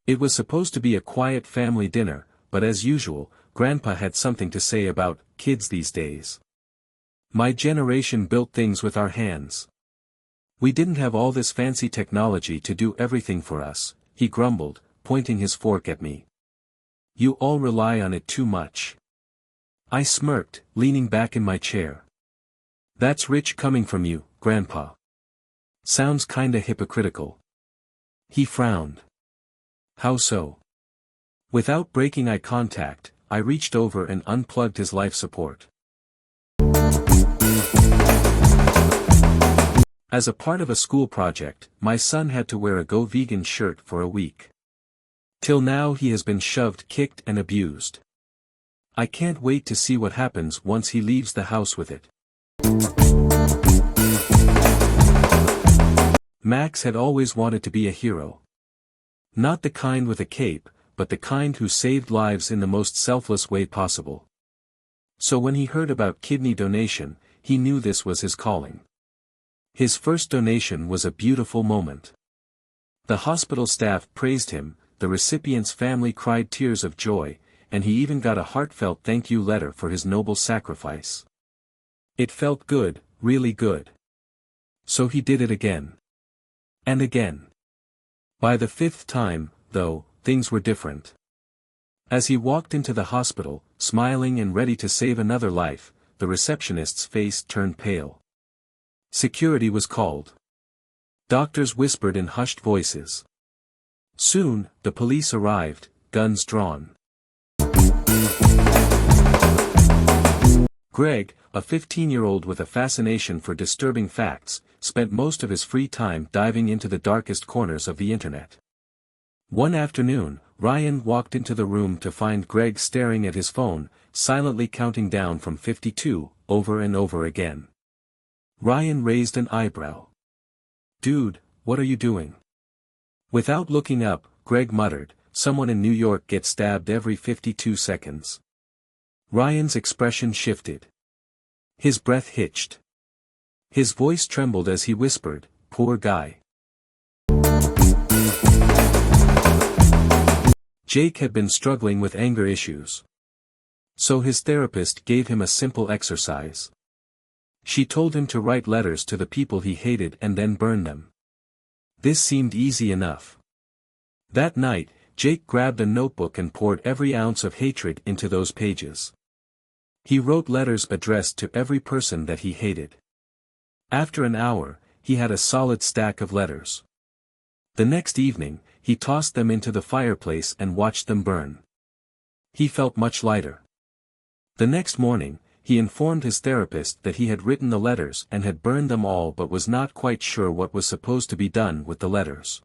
It was supposed to be a quiet family dinner, but as usual, Grandpa had something to say about kids these days. My generation built things with our hands. We didn't have all this fancy technology to do everything for us, he grumbled, pointing his fork at me. You all rely on it too much. I smirked, leaning back in my chair. That's rich coming from you, Grandpa. Sounds kinda hypocritical. He frowned. How so? Without breaking eye contact, I reached over and unplugged his life support. As a part of a school project, my son had to wear a Go Vegan shirt for a week. Till now he has been shoved, kicked and abused. I can't wait to see what happens once he leaves the house with it. Max had always wanted to be a hero. Not the kind with a cape, but the kind who saved lives in the most selfless way possible. So when he heard about kidney donation, he knew this was his calling. His first donation was a beautiful moment. The hospital staff praised him, the recipient's family cried tears of joy, and he even got a heartfelt thank you letter for his noble sacrifice. It felt good, really good. So he did it again. And again. By the fifth time, though, things were different. As he walked into the hospital, smiling and ready to save another life, the receptionist's face turned pale. Security was called. Doctors whispered in hushed voices. Soon, the police arrived, guns drawn. Greg, a 15-year-old with a fascination for disturbing facts, spent most of his free time diving into the darkest corners of the internet. One afternoon, Ryan walked into the room to find Greg staring at his phone, silently counting down from 52, over and over again. Ryan raised an eyebrow. Dude, what are you doing? Without looking up, Greg muttered, someone in New York gets stabbed every 52 seconds. Ryan's expression shifted. His breath hitched. His voice trembled as he whispered, poor guy. Jake had been struggling with anger issues. So his therapist gave him a simple exercise. She told him to write letters to the people he hated and then burn them. This seemed easy enough. That night, Jake grabbed a notebook and poured every ounce of hatred into those pages. He wrote letters addressed to every person that he hated. After an hour, he had a solid stack of letters. The next evening, he tossed them into the fireplace and watched them burn. He felt much lighter. The next morning, he informed his therapist that he had written the letters and had burned them all but was not quite sure what was supposed to be done with the letters.